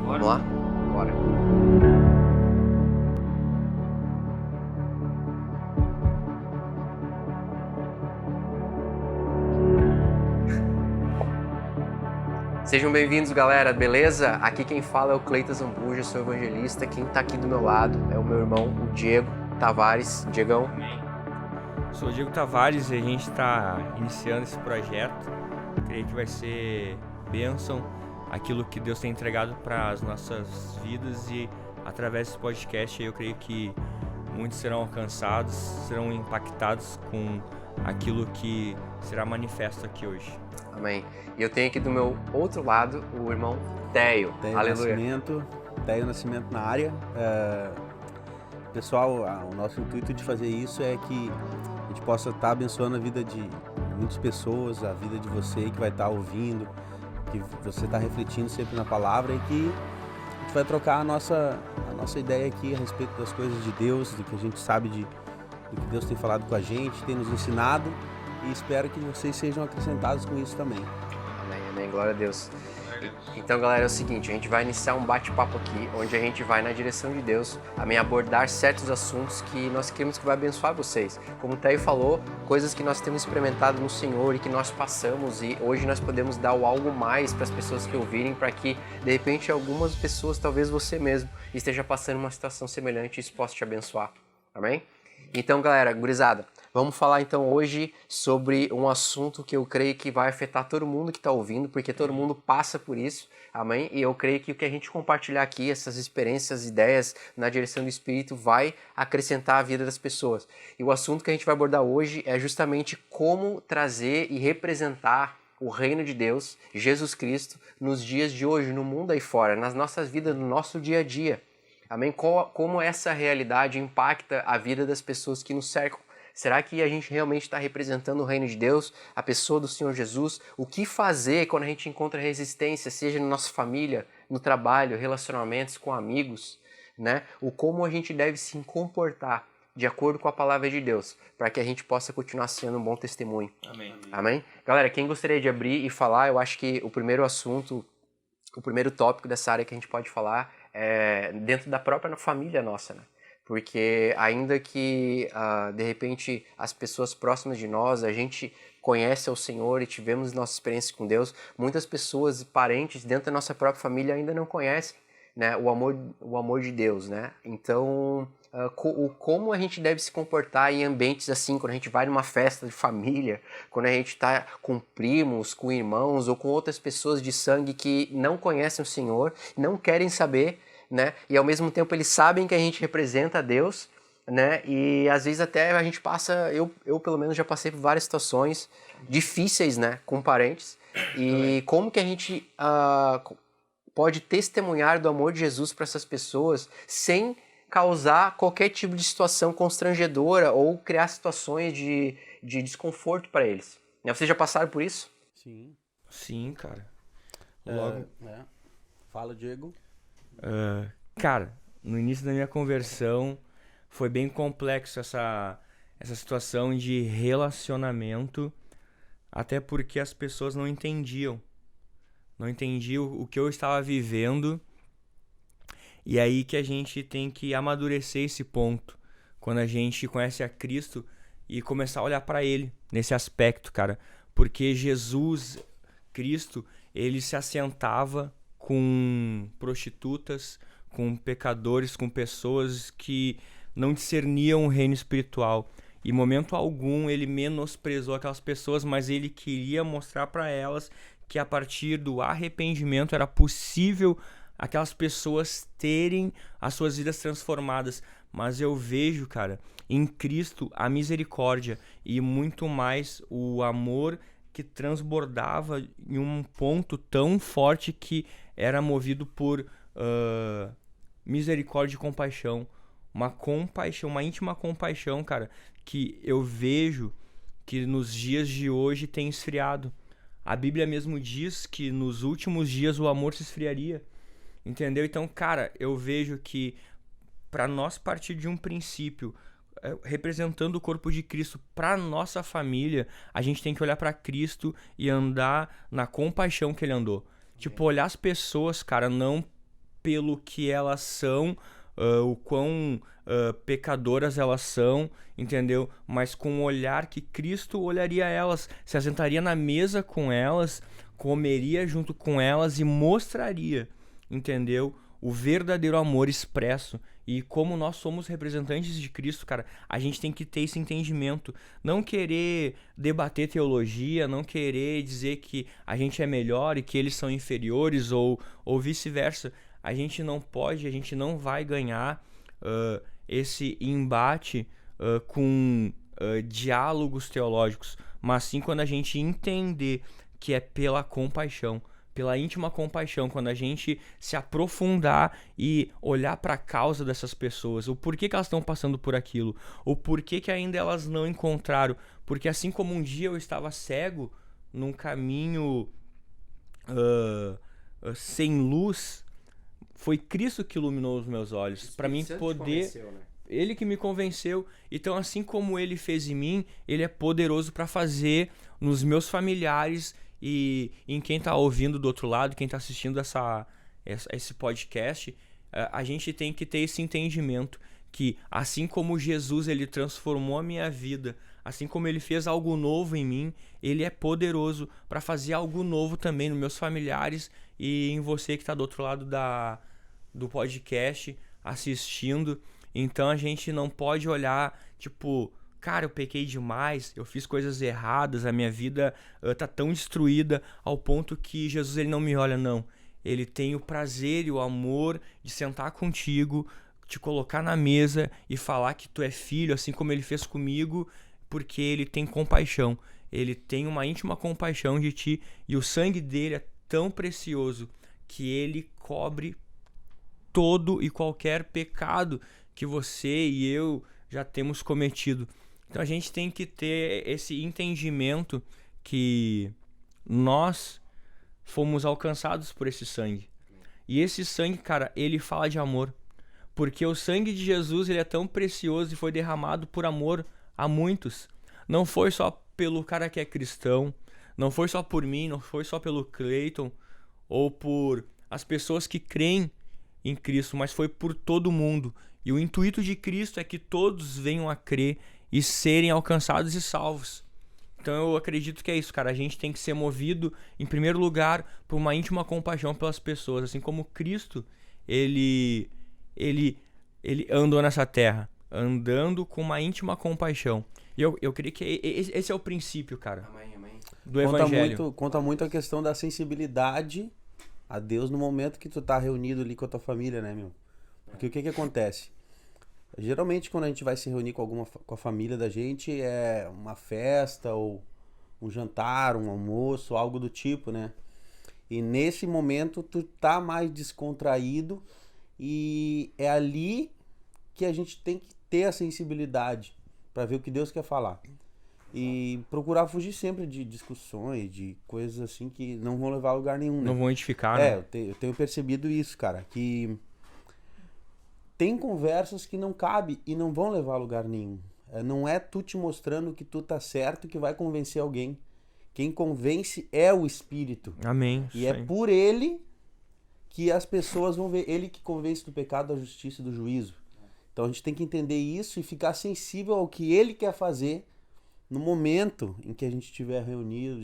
Vamos lá? Bora. Sejam bem-vindos, galera, beleza? Aqui quem fala é o Cleiton Zambuja, sou evangelista. Quem tá aqui do meu lado é o meu irmão, o Diego Tavares. Diegão. Amém. Sou o Diego Tavares e a gente está iniciando esse projeto. Creio que vai ser bênção aquilo que Deus tem entregado para as nossas vidas, e através desse podcast eu creio que muitos serão alcançados, serão impactados com aquilo que será manifesto aqui hoje. Amém. E eu tenho aqui do meu outro lado o irmão Teio. Aleluia. Teio Nascimento na área. Pessoal, o nosso intuito de fazer isso é que a gente possa estar abençoando a vida de muitas pessoas, a vida de você que vai estar ouvindo, que você está refletindo sempre na palavra, e que a gente vai trocar a nossa ideia aqui a respeito das coisas de Deus, do que a gente sabe do que Deus tem falado com a gente, tem nos ensinado, e espero que vocês sejam acrescentados com isso também. Amém, amém, glória a Deus. Então, galera, é o seguinte, a gente vai iniciar um bate-papo aqui, onde a gente vai, na direção de Deus, abordar certos assuntos que nós queremos que vai abençoar vocês. Como o Teio falou, coisas que nós temos experimentado no Senhor e que nós passamos, e hoje nós podemos dar o algo mais para as pessoas que ouvirem, para que, de repente, algumas pessoas, talvez você mesmo, esteja passando uma situação semelhante e isso possa te abençoar. Amém? Então, galera, gurizada, vamos falar então hoje sobre um assunto que eu creio que vai afetar todo mundo que está ouvindo, porque todo mundo passa por isso, amém? E eu creio que o que a gente compartilhar aqui, essas experiências, ideias na direção do Espírito, vai acrescentar a vida das pessoas. E o assunto que a gente vai abordar hoje é justamente como trazer e representar o reino de Deus, Jesus Cristo, nos dias de hoje, no mundo aí fora, nas nossas vidas, no nosso dia a dia. Amém? Como essa realidade impacta a vida das pessoas que nos cercam? Será que a gente realmente está representando o reino de Deus, a pessoa do Senhor Jesus? O que fazer quando a gente encontra resistência, seja na nossa família, no trabalho, relacionamentos com amigos, né? O como a gente deve se comportar de acordo com a palavra de Deus, para que a gente possa continuar sendo um bom testemunho. Amém. Amém? Galera, quem gostaria de abrir e falar, eu acho que o primeiro assunto, o primeiro tópico dessa área que a gente pode falar é dentro da própria família nossa, né? Porque ainda que, de repente, as pessoas próximas de nós, a gente conhece o Senhor e tivemos nossa experiência com Deus, muitas pessoas e parentes dentro da nossa própria família ainda não conhecem, né, o amor de Deus, né? Então, como a gente deve se comportar em ambientes assim, quando a gente vai numa festa de família, quando a gente está com primos, com irmãos ou com outras pessoas de sangue que não conhecem o Senhor, não querem saber, né? E ao mesmo tempo eles sabem que a gente representa a Deus, né? E às vezes até a gente passa, eu pelo menos já passei por várias situações difíceis, né, com parentes. E como que a gente pode testemunhar do amor de Jesus para essas pessoas sem causar qualquer tipo de situação constrangedora ou criar situações de desconforto para eles? Vocês já passaram por isso? Sim. Sim, cara. Logo. Fala, Diego. Cara, no início da minha conversão foi bem complexo essa situação de relacionamento, até porque as pessoas não entendiam o que eu estava vivendo, e aí que a gente tem que amadurecer esse ponto, quando a gente conhece a Cristo e começar a olhar para Ele nesse aspecto, cara, porque Jesus, Cristo, Ele se assentava com prostitutas, com pecadores, com pessoas que não discerniam o reino espiritual. Em momento algum ele menosprezou aquelas pessoas, mas ele queria mostrar para elas que a partir do arrependimento era possível aquelas pessoas terem as suas vidas transformadas. Mas eu vejo, cara, em Cristo a misericórdia e muito mais o amor que transbordava em um ponto tão forte que era movido por misericórdia e compaixão. Uma compaixão, uma íntima compaixão, cara, que eu vejo que nos dias de hoje tem esfriado. A Bíblia mesmo diz que nos últimos dias o amor se esfriaria. Entendeu? Então, cara, eu vejo que para nós partir de um princípio representando o corpo de Cristo para nossa família, a gente tem que olhar para Cristo e andar na compaixão que ele andou. Tipo, olhar as pessoas, cara, não pelo que elas são, o quão pecadoras elas são, entendeu? Mas com o olhar que Cristo olharia elas, se assentaria na mesa com elas, comeria junto com elas e mostraria, entendeu? O verdadeiro amor expresso. E como nós somos representantes de Cristo, cara, a gente tem que ter esse entendimento. Não querer debater teologia, não querer dizer que a gente é melhor e que eles são inferiores ou vice-versa. A gente não pode, a gente não vai ganhar esse embate com diálogos teológicos, mas sim quando a gente entender que é pela compaixão, pela íntima compaixão, quando a gente se aprofundar e olhar para a causa dessas pessoas, o porquê que elas estão passando por aquilo, o porquê que ainda elas não encontraram, porque assim como um dia eu estava cego num caminho sem luz, foi Cristo que iluminou os meus olhos, para mim poder... Ele que me convenceu. Então, assim como ele fez em mim, ele é poderoso para fazer nos meus familiares e em quem tá ouvindo do outro lado, quem tá assistindo esse podcast. A gente tem que ter esse entendimento que, assim como Jesus ele transformou a minha vida, assim como ele fez algo novo em mim, ele é poderoso para fazer algo novo também nos meus familiares e em você que tá do outro lado do podcast assistindo. Então a gente não pode olhar, tipo, cara, eu pequei demais, eu fiz coisas erradas, a minha vida tá tão destruída ao ponto que Jesus ele não me olha, não. Ele tem o prazer e o amor de sentar contigo, te colocar na mesa e falar que tu é filho, assim como ele fez comigo, porque ele tem compaixão. Ele tem uma íntima compaixão de ti e o sangue dele é tão precioso que ele cobre todo e qualquer pecado que você e eu já temos cometido. Então a gente tem que ter esse entendimento que nós fomos alcançados por esse sangue. E esse sangue, cara, ele fala de amor. Porque o sangue de Jesus ele é tão precioso e foi derramado por amor a muitos. Não foi só pelo cara que é cristão, não foi só por mim, não foi só pelo Cleiton ou por as pessoas que creem em Cristo, mas foi por todo mundo. E o intuito de Cristo é que todos venham a crer e serem alcançados e salvos. Então eu acredito que é isso, cara. A gente tem que ser movido, em primeiro lugar, por uma íntima compaixão pelas pessoas. Assim como Cristo, ele andou nessa terra, andando com uma íntima compaixão. E eu creio que esse é o princípio, cara, do Evangelho. Conta muito a questão da sensibilidade a Deus no momento que tu tá reunido ali com a tua família, né, meu? Porque o que acontece? Geralmente quando a gente vai se reunir com a família da gente é uma festa ou um jantar, um almoço, algo do tipo, né? E nesse momento tu tá mais descontraído e é ali que a gente tem que ter a sensibilidade para ver o que Deus quer falar. E procurar fugir sempre de discussões, de coisas assim que não vão levar a lugar nenhum, né? Não vão edificar, né? Eu tenho percebido isso, cara, que tem conversas que não cabe e não vão levar a lugar nenhum. Não é tu te mostrando que tu tá certo que vai convencer alguém. Quem convence é o Espírito. Amém. E é por ele que as pessoas vão ver. Ele que convence do pecado, da justiça e do juízo. Então a gente tem que entender isso e ficar sensível ao que ele quer fazer no momento em que a gente estiver reunido.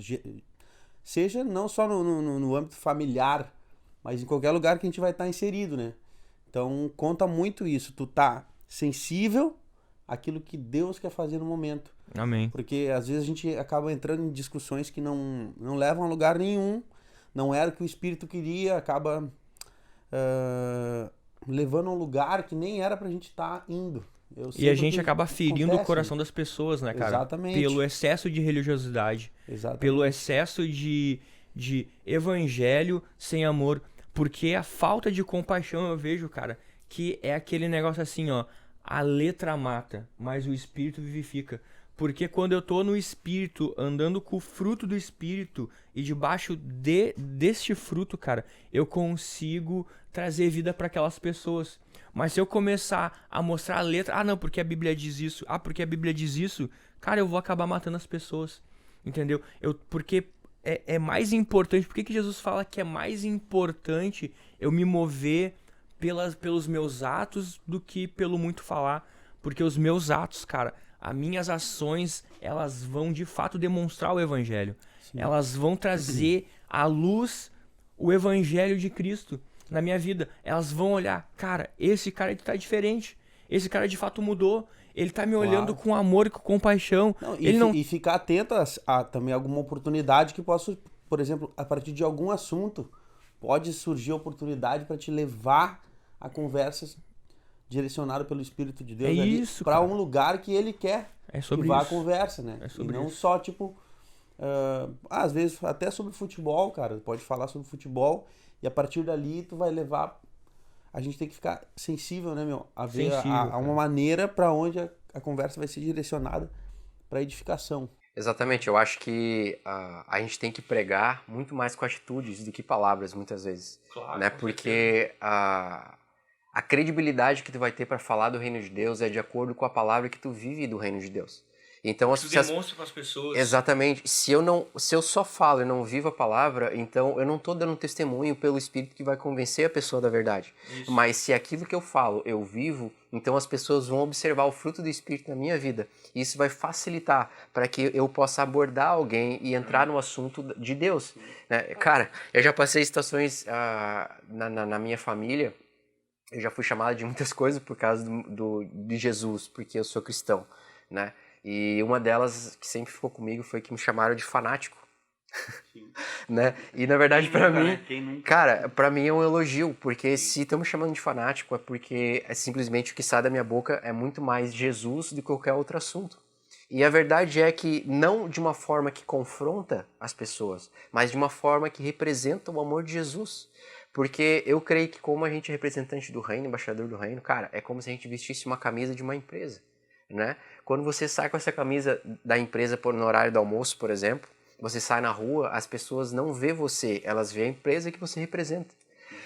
Seja não só no âmbito familiar, mas em qualquer lugar que a gente vai estar inserido, né? Então conta muito isso, tu tá sensível àquilo que Deus quer fazer no momento. Amém. Porque às vezes a gente acaba entrando em discussões que não levam a lugar nenhum, não era o que o Espírito queria, acaba levando a um lugar que nem era pra gente estar indo. E a gente acaba ferindo o coração das pessoas, né, cara? Exatamente. Pelo excesso de religiosidade. Exatamente. Pelo excesso de evangelho sem amor. Porque a falta de compaixão, eu vejo, cara, que é aquele negócio assim, ó. A letra mata, mas o espírito vivifica. Porque quando eu tô no espírito, andando com o fruto do espírito e debaixo deste fruto, cara, eu consigo trazer vida para aquelas pessoas. Mas se eu começar a mostrar a letra, não, porque a Bíblia diz isso, porque a Bíblia diz isso, cara, eu vou acabar matando as pessoas. Entendeu? Porque é mais importante. Por que Jesus fala que é mais importante eu me mover pelos meus atos do que pelo muito falar. Porque os meus atos, cara, as minhas ações, elas vão de fato demonstrar o evangelho. Sim. Elas vão trazer à luz o evangelho de Cristo na minha vida. Elas vão olhar, cara, esse cara tá diferente. Esse cara de fato mudou. Ele tá me olhando com amor e com compaixão. Não, ele não... E ficar atento a também alguma oportunidade que possa, por exemplo, a partir de algum assunto, pode surgir oportunidade para te levar a conversas direcionadas pelo Espírito de Deus para um lugar que ele quer que vá a conversa, né? É sobre e não isso. só, tipo, às vezes até sobre futebol, cara. Pode falar sobre futebol e a partir dali tu vai levar... A gente tem que ficar sensível, né, meu? A ver a uma maneira para onde a conversa vai ser direcionada para edificação. Exatamente, eu acho que a gente tem que pregar muito mais com atitudes do que palavras, muitas vezes. Claro, né? Porque a credibilidade que tu vai ter para falar do reino de Deus é de acordo com a palavra que tu vive do reino de Deus. Então, tu demonstra para as pessoas. Exatamente. Se eu só falo e não vivo a palavra, então eu não estou dando testemunho pelo Espírito que vai convencer a pessoa da verdade. Isso. Mas se aquilo que eu falo eu vivo, então as pessoas vão observar o fruto do Espírito na minha vida. E isso vai facilitar para que eu possa abordar alguém e entrar no assunto de Deus. Né? Cara, eu já passei situações na minha família. Eu já fui chamado de muitas coisas por causa de Jesus, porque eu sou cristão, né? E uma delas que sempre ficou comigo foi que me chamaram de fanático. né? E na verdade para mim, cara, para mim é um elogio, porque se estão me chamando de fanático é porque simplesmente o que sai da minha boca é muito mais Jesus do que qualquer outro assunto. E a verdade é que não de uma forma que confronta as pessoas, mas de uma forma que representa o amor de Jesus. Porque eu creio que como a gente é representante do reino, embaixador do reino, cara, é como se a gente vestisse uma camisa de uma empresa. Né? Quando você sai com essa camisa da empresa no horário do almoço, por exemplo, você sai na rua, as pessoas não vê você, elas vê a empresa que você representa.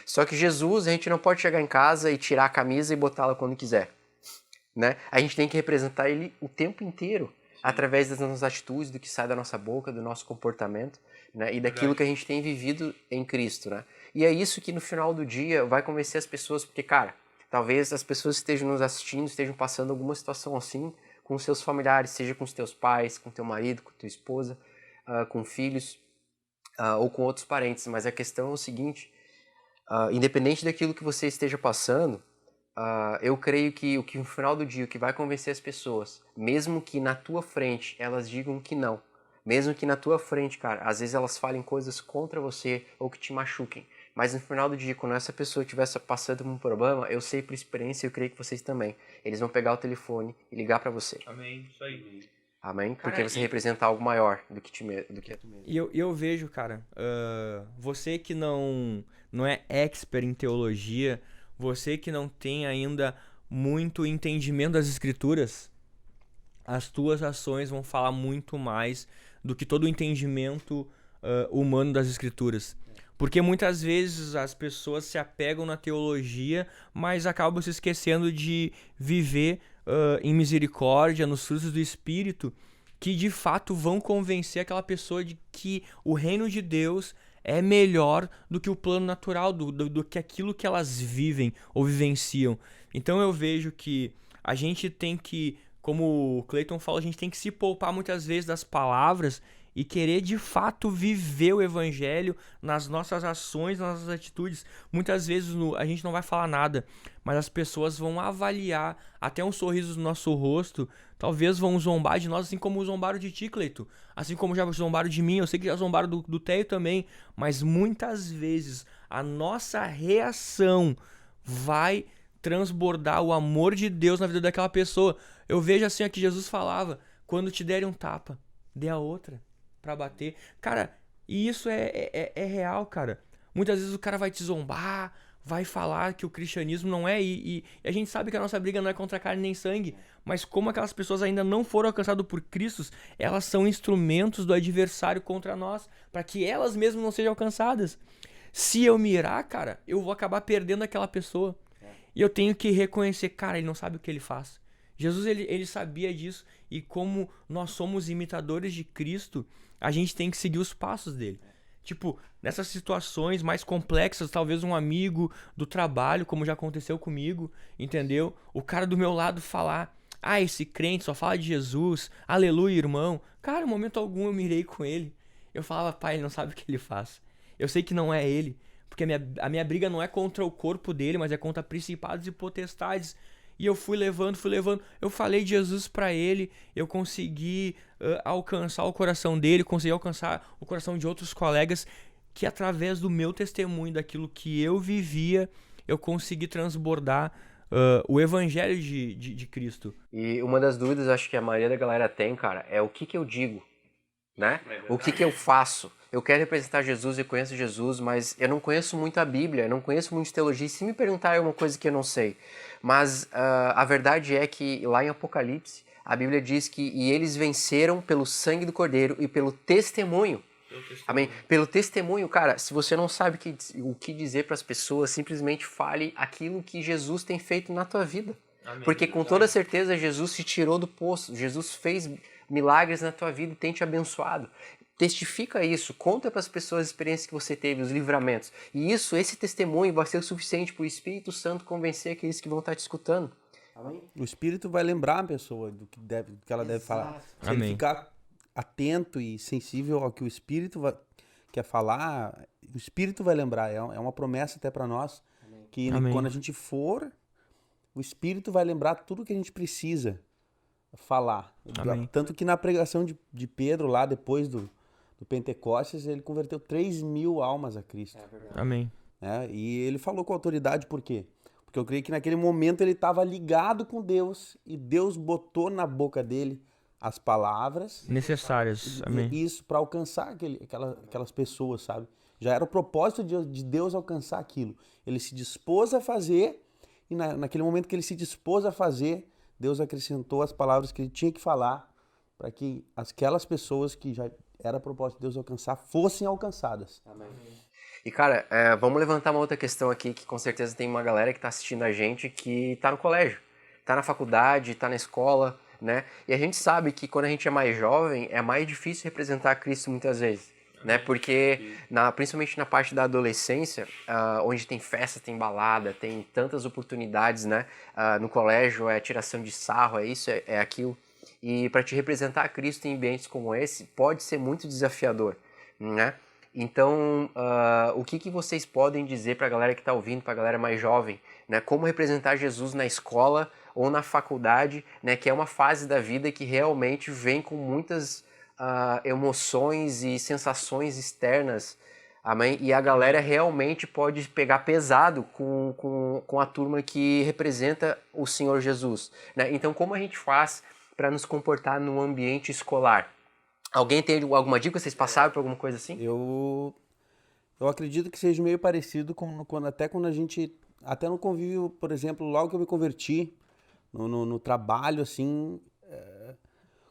Só que Jesus, a gente não pode chegar em casa e tirar a camisa e botá-la quando quiser. Né? A gente tem que representar ele o tempo inteiro, através das nossas atitudes, do que sai da nossa boca, do nosso comportamento, né? E daquilo que a gente tem vivido em Cristo. Né? E é isso que no final do dia vai convencer as pessoas, porque, cara, talvez as pessoas que estejam nos assistindo estejam passando alguma situação assim com seus familiares, seja com os teus pais, com teu marido, com tua esposa, com filhos ou com outros parentes. Mas a questão é o seguinte, independente daquilo que você esteja passando, eu creio que no final do dia o que vai convencer as pessoas, mesmo que na tua frente elas digam que não, mesmo que na tua frente, cara, às vezes elas falem coisas contra você ou que te machuquem, mas no final do dia, quando essa pessoa estiver passando por um problema, eu sei por experiência, eu creio que vocês também, eles vão pegar o telefone e ligar pra você. Amém, isso aí. Amém? Porque você representa algo maior do que tu mesmo. E eu vejo, cara, você que não é expert em teologia, você que não tem ainda muito entendimento das Escrituras, as tuas ações vão falar muito mais do que todo o entendimento humano das Escrituras. Porque muitas vezes as pessoas se apegam na teologia, mas acabam se esquecendo de viver em misericórdia, nos frutos do Espírito, que de fato vão convencer aquela pessoa de que o reino de Deus é melhor do que o plano natural, do que aquilo que elas vivem ou vivenciam. Então eu vejo que a gente tem que, como o Clayton falou, a gente tem que se poupar muitas vezes das palavras e querer de fato viver o evangelho nas nossas ações, nas nossas atitudes. Muitas vezes a gente não vai falar nada, mas as pessoas vão avaliar, até um sorriso no nosso rosto, talvez vão zombar de nós, assim como zombaram de ti, Cleito, assim como já zombaram de mim, eu sei que já zombaram do Teio também, mas muitas vezes a nossa reação vai transbordar o amor de Deus na vida daquela pessoa. Eu vejo assim aqui, Jesus falava, quando te derem um tapa, dê a outra pra bater. Cara, e isso é real, cara. Muitas vezes o cara vai te zombar, vai falar que o cristianismo não é, e a gente sabe que a nossa briga não é contra carne nem sangue, mas como aquelas pessoas ainda não foram alcançadas por Cristo, elas são instrumentos do adversário contra nós, para que elas mesmas não sejam alcançadas. Se eu mirar, cara, eu vou acabar perdendo aquela pessoa. E eu tenho que reconhecer, cara, ele não sabe o que ele faz. Jesus, ele sabia disso, e como nós somos imitadores de Cristo, a gente tem que seguir os passos dele. Tipo, nessas situações mais complexas, talvez um amigo do trabalho, como já aconteceu comigo, entendeu? O cara do meu lado falar, esse crente só fala de Jesus, aleluia, irmão. Cara, em momento algum eu mirei com ele. Eu falava, pai, ele não sabe o que ele faz. Eu sei que não é ele, porque a minha briga não é contra o corpo dele, mas é contra principados e potestades. E eu fui levando. Eu falei de Jesus pra ele, eu consegui alcançar o coração dele, consegui alcançar o coração de outros colegas, que através do meu testemunho, daquilo que eu vivia, eu consegui transbordar o evangelho de Cristo. E uma das dúvidas, acho que a maioria da galera tem, cara, é o que eu digo, né? O que eu faço? Eu quero representar Jesus, eu conheço Jesus, mas eu não conheço muito a Bíblia, eu não conheço muito teologia. Se me perguntarem uma coisa que eu não sei, mas a verdade é que lá em Apocalipse, a Bíblia diz que e eles venceram pelo sangue do Cordeiro e pelo testemunho. Amém? Pelo testemunho, cara, se você não sabe o que dizer para as pessoas, simplesmente fale aquilo que Jesus tem feito na tua vida. Amém. Porque com toda certeza Jesus te tirou do poço, Jesus fez milagres na tua vida e tem te abençoado. Testifica isso, conta para as pessoas as experiências que você teve, os livramentos. E esse testemunho vai ser o suficiente para o Espírito Santo convencer aqueles que vão estar te escutando. Amém? O Espírito vai lembrar a pessoa do que ela deve falar. Se ele ficar atento e sensível ao que o Espírito quer falar, o Espírito vai lembrar. É uma promessa até para nós. Amém. Que Amém. Quando a gente for, o Espírito vai lembrar tudo que a gente precisa falar. Amém. Tanto que na pregação de Pedro, lá depois do Pentecostes, ele converteu 3.000 almas a Cristo. Amém. E ele falou com autoridade, por quê? Porque eu creio que naquele momento ele estava ligado com Deus e Deus botou na boca dele as palavras necessárias. Amém. Isso para alcançar aquelas pessoas, sabe? Já era o propósito de Deus alcançar aquilo. Ele se dispôs a fazer e naquele momento que ele se dispôs a fazer, Deus acrescentou as palavras que ele tinha que falar para que aquelas pessoas que já era propósito de Deus alcançar fossem alcançadas. Amém. E cara, vamos levantar uma outra questão aqui, que com certeza tem uma galera que está assistindo a gente que está no colégio, está na faculdade, está na escola, né? E a gente sabe que quando a gente é mais jovem, é mais difícil representar Cristo muitas vezes, né? Porque, principalmente na parte da adolescência, onde tem festa, tem balada, tem tantas oportunidades, né? No colégio é tiração de sarro, é isso, é aquilo. E para te representar Cristo em ambientes como esse, pode ser muito desafiador, né? Então, o que vocês podem dizer para a galera que está ouvindo, para a galera mais jovem, né? Como representar Jesus na escola ou na faculdade, né? Que é uma fase da vida que realmente vem com muitas emoções e sensações externas, amém? E a galera realmente pode pegar pesado com a turma que representa o Senhor Jesus, né? Então, como a gente faz para nos comportar no ambiente escolar? Alguém tem alguma dica? Vocês passaram por alguma coisa assim? Eu acredito que seja meio parecido quando a gente, até no convívio, por exemplo, logo que eu me converti, no trabalho, assim,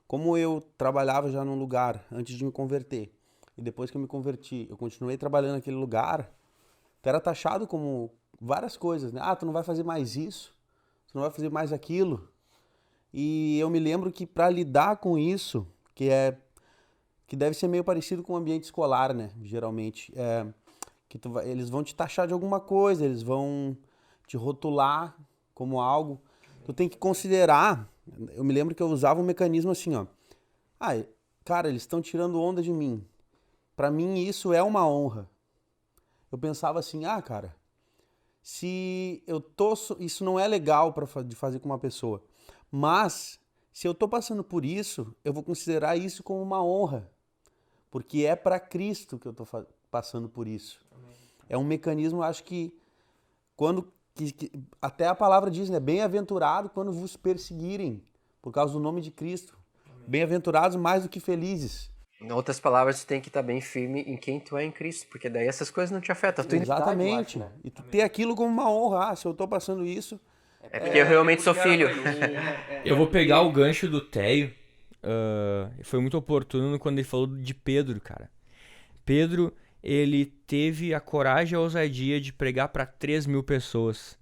como eu trabalhava já num lugar antes de me converter, e depois que eu me converti, eu continuei trabalhando naquele lugar, tu era taxado como várias coisas, né? Tu não vai fazer mais isso, tu não vai fazer mais aquilo. E eu me lembro que para lidar com isso, que deve ser meio parecido com o ambiente escolar, né? Geralmente. Eles vão te taxar de alguma coisa, eles vão te rotular como algo. Tu tem que considerar. Eu me lembro que eu usava um mecanismo assim, ó. Cara, eles estão tirando onda de mim. Pra mim, isso é uma honra. Eu pensava assim, cara, se eu tô. Isso não é legal de fazer com uma pessoa. Mas, se eu tô passando por isso, eu vou considerar isso como uma honra. Porque é para Cristo que eu estou passando por isso. Amém. É um mecanismo, acho que até a palavra diz, né? Bem-aventurado quando vos perseguirem, por causa do nome de Cristo. Bem-aventurados mais do que felizes. Em outras palavras, tu tem que estar bem firme em quem tu é em Cristo, porque daí essas coisas não te afetam. Exatamente. Acho, né? E tu ter aquilo como uma honra. Se eu estou passando isso... É porque eu realmente sou filho. Eu vou pegar o gancho do Teio. Foi muito oportuno quando ele falou de Pedro, cara. Pedro, ele teve a coragem e a ousadia de pregar para 3.000 pessoas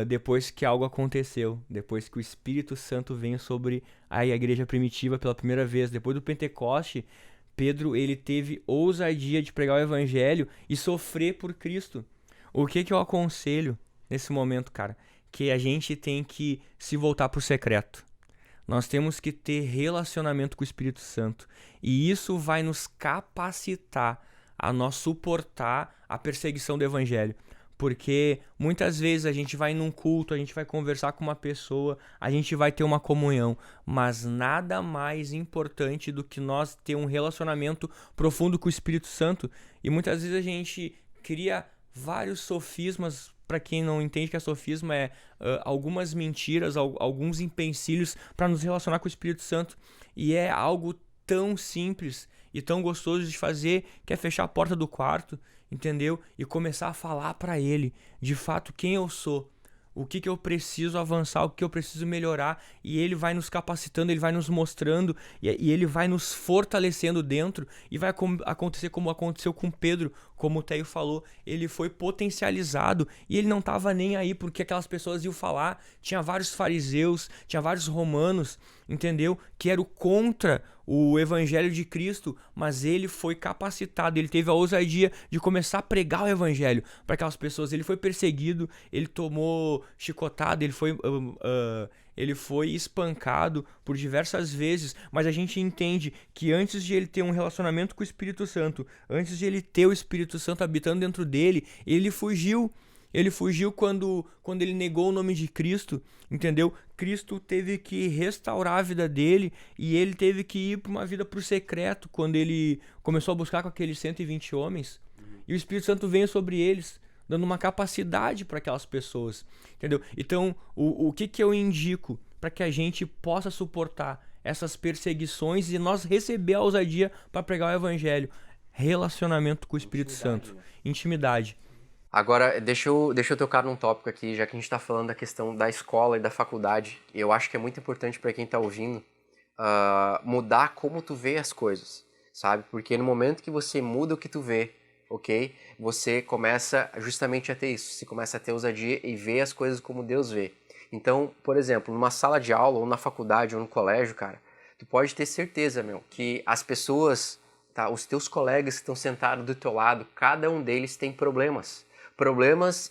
depois que algo aconteceu, depois que o Espírito Santo veio sobre a igreja primitiva pela primeira vez, depois do Pentecoste. Pedro, ele teve ousadia de pregar o evangelho e sofrer por Cristo. O que eu aconselho nesse momento, cara? Que a gente tem que se voltar pro secreto. Nós temos que ter relacionamento com o Espírito Santo. E isso vai nos capacitar a nós suportar a perseguição do evangelho. Porque muitas vezes a gente vai num culto, a gente vai conversar com uma pessoa, a gente vai ter uma comunhão, mas nada mais importante do que nós ter um relacionamento profundo com o Espírito Santo. E muitas vezes a gente cria vários sofismas. Para quem não entende que a sofisma é algumas mentiras, alguns empecilhos para nos relacionar com o Espírito Santo. E é algo tão simples e tão gostoso de fazer, que é fechar a porta do quarto, entendeu? E começar a falar para ele, de fato, quem eu sou, o que eu preciso avançar, o que eu preciso melhorar, e ele vai nos capacitando, ele vai nos mostrando, e ele vai nos fortalecendo dentro, e vai acontecer como aconteceu com Pedro, como o Teio falou, ele foi potencializado, e ele não estava nem aí, porque aquelas pessoas iam falar, tinha vários fariseus, tinha vários romanos, entendeu? Que eram contra o evangelho de Cristo, mas ele foi capacitado, ele teve a ousadia de começar a pregar o evangelho para aquelas pessoas. Ele foi perseguido, ele tomou chicotada, ele foi espancado por diversas vezes, mas a gente entende que antes de ele ter um relacionamento com o Espírito Santo, antes de ele ter o Espírito Santo habitando dentro dele, ele fugiu. Ele fugiu quando ele negou o nome de Cristo, entendeu? Cristo teve que restaurar a vida dele e ele teve que ir para uma vida pro secreto quando ele começou a buscar com aqueles 120 homens. E o Espírito Santo veio sobre eles, dando uma capacidade para aquelas pessoas, entendeu? Então, o que eu indico para que a gente possa suportar essas perseguições e nós receber a ousadia para pregar o evangelho? Relacionamento com o Espírito Santo, intimidade. Agora, deixa eu tocar num tópico aqui, já que a gente está falando da questão da escola e da faculdade. Eu acho que é muito importante para quem está ouvindo mudar como tu vê as coisas, sabe? Porque no momento que você muda o que tu vê, ok? Você começa justamente a ter isso. Você começa a ter ousadia e ver as coisas como Deus vê. Então, por exemplo, numa sala de aula, ou na faculdade, ou no colégio, cara, tu pode ter certeza, que as pessoas, tá, os teus colegas que estão sentados do teu lado, cada um deles tem problemas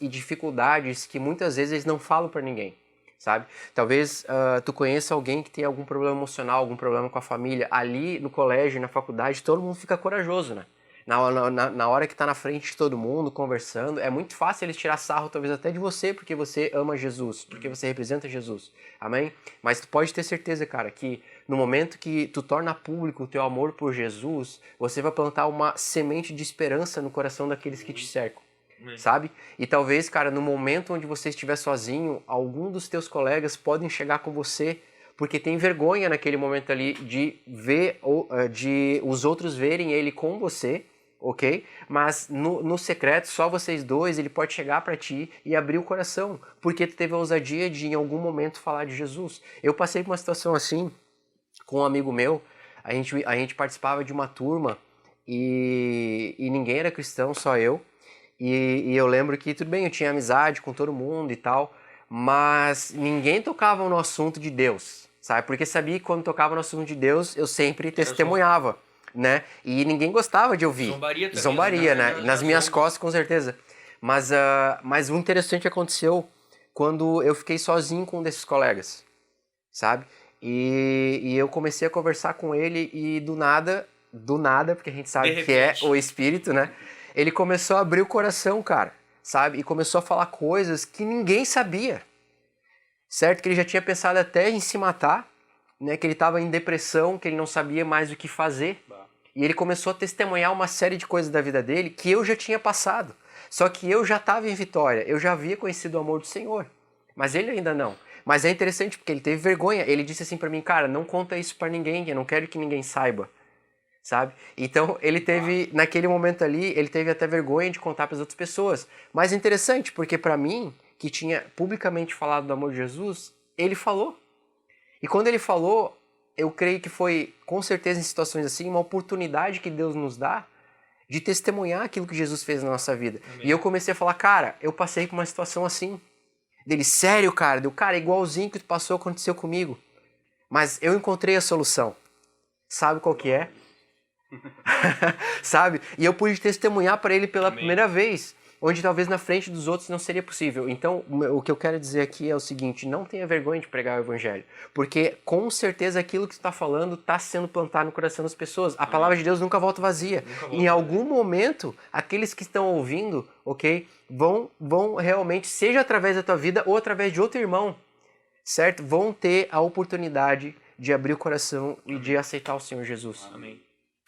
e dificuldades que muitas vezes eles não falam para ninguém, sabe? Talvez tu conheça alguém que tem algum problema emocional, algum problema com a família. Ali no colégio, na faculdade, todo mundo fica corajoso, né? Na hora que tá na frente de todo mundo, conversando, é muito fácil eles tirar sarro, talvez até de você, porque você ama Jesus, porque você representa Jesus, amém? Mas tu pode ter certeza, cara, que no momento que tu torna público o teu amor por Jesus, você vai plantar uma semente de esperança no coração daqueles que te cercam. Sabe? E talvez, cara, no momento onde você estiver sozinho, algum dos teus colegas podem chegar com você porque tem vergonha naquele momento ali de ver, de os outros verem ele com você, ok? Mas no secreto, só vocês dois, ele pode chegar pra ti e abrir o coração, porque tu teve a ousadia de em algum momento falar de Jesus. Eu passei por uma situação assim com um amigo meu, a gente participava de uma turma e ninguém era cristão, só eu. E eu lembro que, tudo bem, eu tinha amizade com todo mundo e tal, mas ninguém tocava no assunto de Deus, sabe? Porque sabia que quando tocava no assunto de Deus, eu sempre testemunhava, né? E ninguém gostava de ouvir. Zombaria, né? Nas minhas costas, com certeza. Mas o interessante aconteceu quando eu fiquei sozinho com um desses colegas, sabe? E eu comecei a conversar com ele e do nada, porque a gente sabe que é o Espírito, né? Ele começou a abrir o coração, cara, sabe? E começou a falar coisas que ninguém sabia, certo? Que ele já tinha pensado até em se matar, né? Que ele estava em depressão, que ele não sabia mais o que fazer. E ele começou a testemunhar uma série de coisas da vida dele que eu já tinha passado. Só que eu já estava em vitória, eu já havia conhecido o amor do Senhor. Mas ele ainda não. Mas é interessante porque ele teve vergonha. Ele disse assim para mim, cara, não conta isso para ninguém, eu não quero que ninguém saiba. Sabe? Então ele teve, naquele momento ali, ele teve até vergonha de contar para as outras pessoas. Mas é interessante, porque para mim, que tinha publicamente falado do amor de Jesus, ele falou. E quando ele falou, eu creio que foi, com certeza em situações assim, uma oportunidade que Deus nos dá de testemunhar aquilo que Jesus fez na nossa vida. Amém. E eu comecei a falar, cara, eu passei por uma situação assim. Dele, sério, cara? Deu, cara, igualzinho que tu passou, aconteceu comigo. Mas eu encontrei a solução. Sabe qual que é? Sabe? E eu pude testemunhar para ele pela primeira vez, onde talvez na frente dos outros não seria possível. Então, o que eu quero dizer aqui é o seguinte, não tenha vergonha de pregar o evangelho, porque com certeza aquilo que você está falando está sendo plantado no coração das pessoas. A palavra de Deus nunca volta vazia. Em algum momento, aqueles que estão ouvindo, ok, vão realmente, seja através da tua vida ou através de outro irmão, certo? Vão ter a oportunidade de abrir o coração e de aceitar o Senhor Jesus. Amém.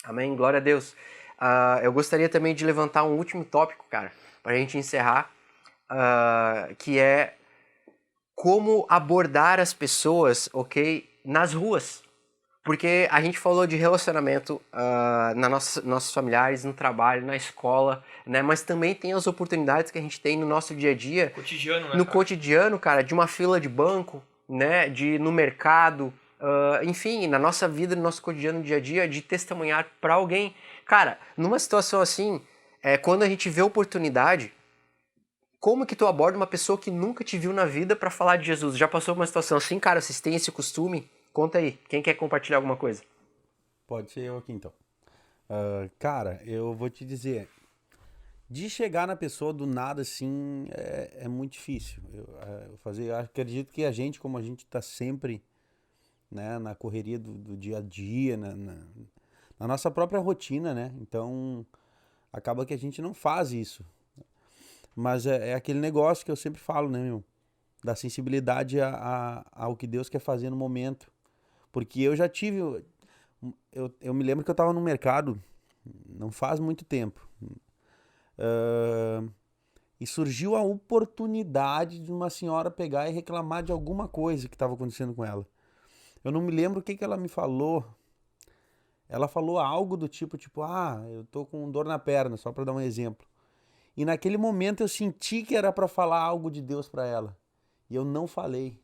Amém, glória a Deus. Eu gostaria também de levantar um último tópico, cara, para a gente encerrar, que é como abordar as pessoas, ok, nas ruas. Porque a gente falou de relacionamento nossos familiares, no trabalho, na escola, né? Mas também tem as oportunidades que a gente tem no nosso dia a dia. Cotidiano, né, no cara? cotidiano, cara, de uma fila de banco, né? No mercado, enfim, na nossa vida, no nosso cotidiano, dia a dia, de testemunhar para alguém. Cara, numa situação assim, quando a gente vê oportunidade, como que tu aborda uma pessoa que nunca te viu na vida para falar de Jesus? Já passou por uma situação assim, cara? Vocês têm esse costume? Conta aí. Quem quer compartilhar alguma coisa? Pode ser eu aqui então. Cara, eu vou te dizer, de chegar na pessoa do nada assim é muito difícil. Eu acredito que a gente, como a gente tá sempre, né, na correria do dia a dia, na nossa própria rotina, né? Então acaba que a gente não faz isso. Mas é aquele negócio que eu sempre falo, né, meu? Da sensibilidade ao que Deus quer fazer no momento. Porque eu já tive... Eu me lembro que eu estava no mercado, não faz muito tempo. E surgiu a oportunidade de uma senhora pegar e reclamar de alguma coisa que estava acontecendo com ela. Eu não me lembro o que ela me falou. Ela falou algo do tipo, eu tô com dor na perna, só para dar um exemplo. E naquele momento eu senti que era para falar algo de Deus para ela. E eu não falei.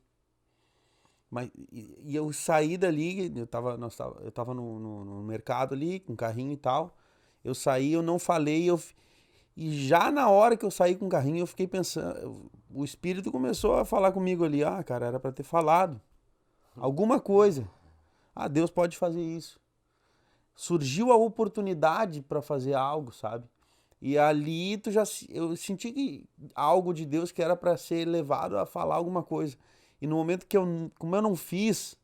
E eu saí dali, eu tava no mercado ali, com carrinho e tal. Eu saí, eu não falei, e já na hora que eu saí com o carrinho, eu fiquei pensando, o Espírito começou a falar comigo ali, cara, era para ter falado alguma coisa. Deus pode fazer isso. Surgiu a oportunidade para fazer algo, sabe? E ali eu senti que algo de Deus que era para ser levado a falar alguma coisa. E no momento como eu não fiz,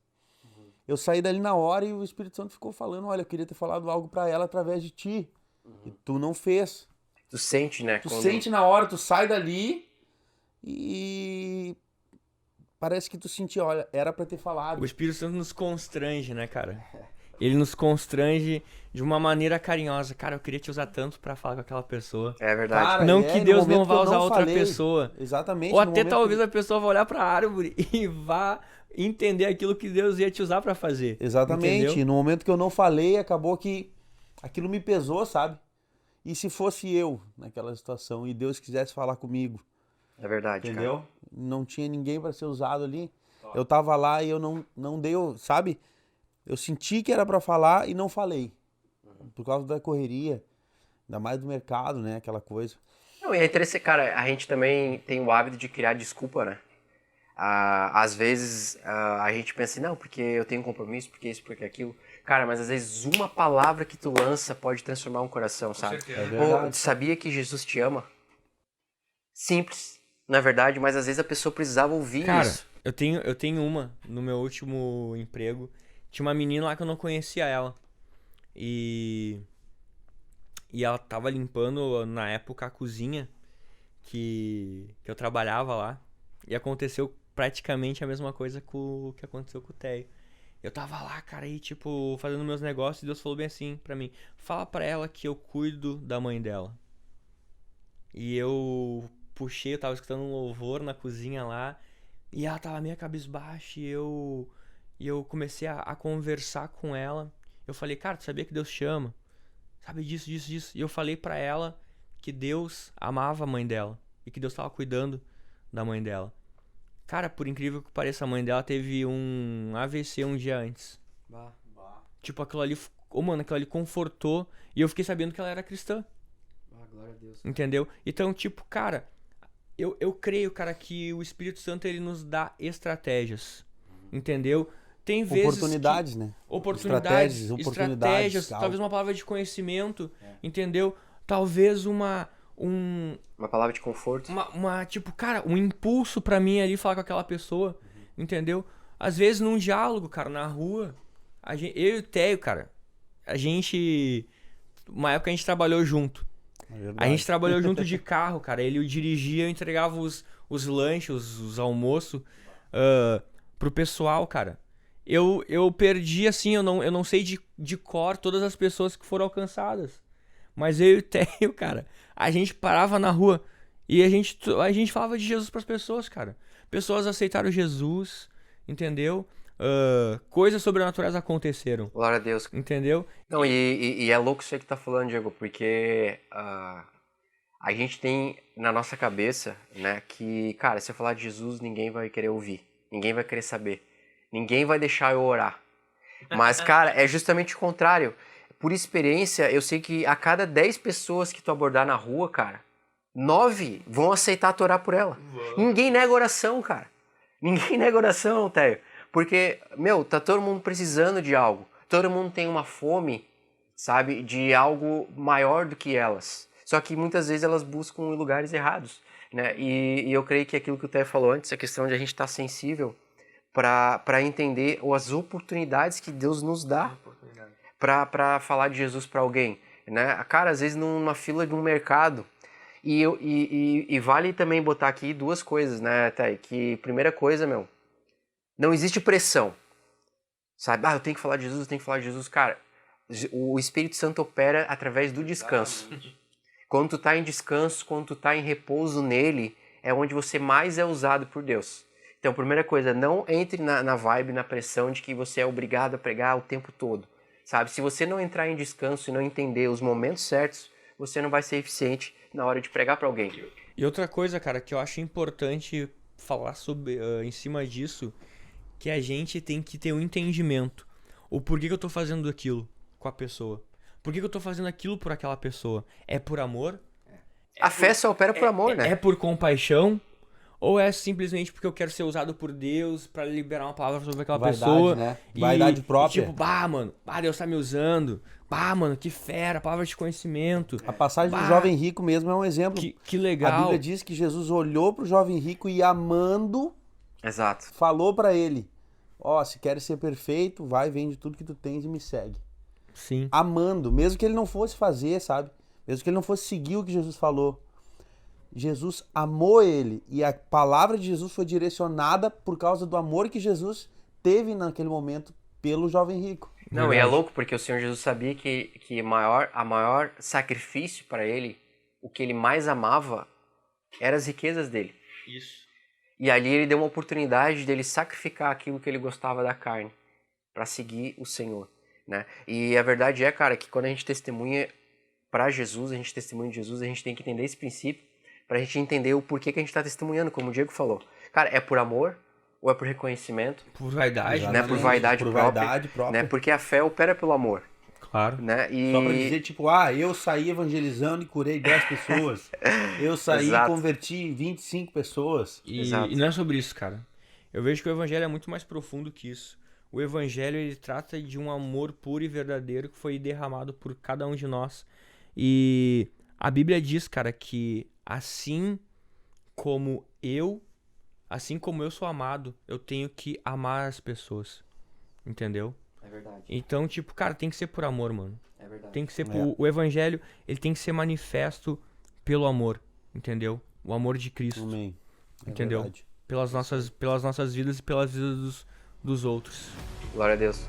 eu saí dali na hora e o Espírito Santo ficou falando, olha, eu queria ter falado algo para ela através de ti. E tu não fez. Tu sente, né? Tu sente na hora, tu sai dali e parece que tu sentiu, olha, era para ter falado. O Espírito Santo nos constrange, né, cara? Ele nos constrange de uma maneira carinhosa. Cara, eu queria te usar tanto pra falar com aquela pessoa. É verdade. Cara, Não que no Deus momento não vá que eu usar não outra falei. pessoa. Exatamente. Ou no até momento talvez a pessoa vá olhar pra árvore e vá entender aquilo que Deus ia te usar pra fazer. Exatamente. Entendeu? E no momento que eu não falei, acabou que aquilo me pesou, sabe? E se fosse eu naquela situação e Deus quisesse falar comigo, É verdade, entendeu? cara. Não tinha ninguém para ser usado ali. Eu tava lá e eu não dei, sabe? Eu senti que era para falar e não falei. Por causa da correria, ainda mais do mercado, né? Aquela coisa. Não, e é interessante, cara, a gente também tem o hábito de criar desculpa, né? Às vezes a gente pensa assim, não, porque eu tenho um compromisso, porque isso, porque aquilo. Cara, mas às vezes uma palavra que tu lança pode transformar um coração, sabe? É Pô, verdade. sabia que Jesus te ama? Simples, na verdade, mas às vezes a pessoa precisava ouvir Cara, isso. eu tenho uma no meu último emprego. Tinha uma menina lá que eu não conhecia ela. E ela tava limpando, na época, a cozinha que eu trabalhava lá. E aconteceu praticamente a mesma coisa que aconteceu com o Theo. Eu tava lá, cara, aí, tipo, fazendo meus negócios e Deus falou bem assim pra mim. Fala pra ela que eu cuido da mãe dela. E eu puxei, eu tava escutando um louvor na cozinha lá. E ela tava meio cabisbaixa e eu comecei a conversar com ela. Eu falei, cara, tu sabia que Deus te ama? Sabe disso, disso, disso. E eu falei pra ela que Deus amava a mãe dela. E que Deus tava cuidando da mãe dela. Cara, por incrível que pareça, a mãe dela teve um AVC um dia antes. Tipo, aquilo ali, aquilo ali confortou. E eu fiquei sabendo que ela era cristã. Glória a Deus. Entendeu? Então, tipo, cara, eu creio, cara, que o Espírito Santo, ele nos dá estratégias. Entendeu? tem vezes Oportunidades, né? Oportunidades, Oportunidades, estratégias, talvez uma palavra de conhecimento, entendeu? Talvez uma palavra de conforto. tipo, cara, um impulso pra mim ali falar com aquela pessoa, entendeu? Às vezes num diálogo, cara, na rua, eu e o Theo, cara, uma época a gente trabalhou junto. A gente trabalhou junto de carro, cara. Ele dirigia, eu entregava os lanches, os almoços pro pessoal, cara. Eu perdi, assim, eu não sei de cor todas as pessoas que foram alcançadas. Mas eu e o Theo, cara, a gente parava na rua e a gente falava de Jesus pras pessoas, cara. Pessoas aceitaram Jesus, entendeu? Coisas sobrenaturais aconteceram. Glória a Deus. Entendeu? Não, e é louco isso aí que tá falando, Diego, porque a gente tem na nossa cabeça, né, que, cara, se eu falar de Jesus, ninguém vai querer ouvir, ninguém vai querer saber, ninguém vai deixar eu orar. Mas, cara, é justamente o contrário. Por experiência, eu sei que a cada 10 pessoas que tu abordar na rua, cara, 9 vão aceitar tu orar por ela. Ninguém nega oração, cara. Ninguém nega oração, Theo. Porque, tá todo mundo precisando de algo. Todo mundo tem uma fome, sabe, de algo maior do que elas. Só que muitas vezes elas buscam em lugares errados, né? E eu creio que aquilo que o Theo falou antes, a questão de a gente estar sensível para entender as oportunidades que Deus nos dá para falar de Jesus para alguém, né? Cara, às vezes numa fila de um mercado. E vale também botar aqui duas coisas, né, Thay? Que primeira coisa, não existe pressão, sabe? Eu tenho que falar de Jesus, eu tenho que falar de Jesus. Cara, o Espírito Santo opera através do descanso. Quando tu tá em descanso, quando tu tá em repouso nele, é onde você mais é usado por Deus. Então, primeira coisa, não entre na vibe, na pressão de que você é obrigado a pregar o tempo todo, sabe? Se você não entrar em descanso e não entender os momentos certos, você não vai ser eficiente na hora de pregar para alguém. E outra coisa, cara, que eu acho importante falar sobre, em cima disso, que a gente tem que ter um entendimento. O porquê que eu tô fazendo aquilo com a pessoa. Por que eu tô fazendo aquilo por aquela pessoa? É por amor? A fé só opera por amor, né? É por compaixão? Ou é simplesmente porque eu quero ser usado por Deus pra liberar uma palavra sobre aquela pessoa? Né? Vaidade própria. E tipo, Deus tá me usando. Mano, que fera, palavra de conhecimento. A passagem do jovem rico mesmo é um exemplo. Que legal. A Bíblia diz que Jesus olhou pro jovem rico e amando, exato, falou pra ele, se queres ser perfeito, vai, vende tudo que tu tens e me segue. Sim. Amando, mesmo que ele não fosse fazer, sabe? Mesmo que ele não fosse seguir o que Jesus falou. Jesus amou ele e a palavra de Jesus foi direcionada por causa do amor que Jesus teve naquele momento pelo jovem rico. Não, e é louco porque o Senhor Jesus sabia que a maior sacrifício para ele, o que ele mais amava, eram as riquezas dele. Isso. E ali ele deu uma oportunidade dele sacrificar aquilo que ele gostava da carne para seguir o Senhor, né? E a verdade é, cara, que quando a gente testemunha para Jesus, a gente testemunha de Jesus, a gente tem que entender esse princípio pra gente entender o porquê que a gente tá testemunhando, como o Diego falou. Cara, é por amor ou é por reconhecimento? Por vaidade, né? Por vaidade própria. Né? Porque a fé opera pelo amor. Claro. Né? E... Só pra dizer, tipo, eu saí evangelizando e curei 10 pessoas. Eu saí e converti 25 pessoas. E não é sobre isso, cara. Eu vejo que o evangelho é muito mais profundo que isso. O evangelho, ele trata de um amor puro e verdadeiro que foi derramado por cada um de nós. E a Bíblia diz, cara, que assim como eu sou amado, eu tenho que amar as pessoas. Entendeu? É verdade. Então, tipo, cara, tem que ser por amor, mano. É verdade. Tem que ser o evangelho, ele tem que ser manifesto pelo amor, entendeu? O amor de Cristo. Amém. Entendeu? Verdade. Pelas nossas vidas e pelas vidas dos outros. Glória a Deus.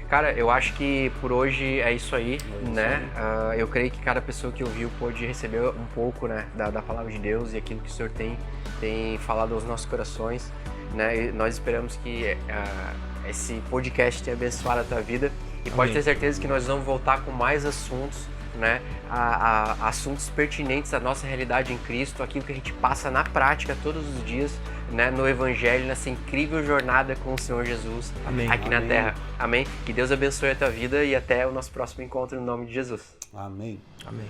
Cara, eu acho que por hoje é isso aí, né? Eu creio que cada pessoa que ouviu pôde receber um pouco, né, da palavra de Deus e aquilo que o Senhor tem falado aos nossos corações, né? E nós esperamos que esse podcast tenha abençoado a tua vida e pode ter certeza que nós vamos voltar com mais assuntos, né? Assuntos pertinentes à nossa realidade em Cristo, aquilo que a gente passa na prática todos os dias, né, no Evangelho, nessa incrível jornada com o Senhor Jesus. Amém. Aqui na Terra. Amém? Que Deus abençoe a tua vida e até o nosso próximo encontro no nome de Jesus. Amém. Amém.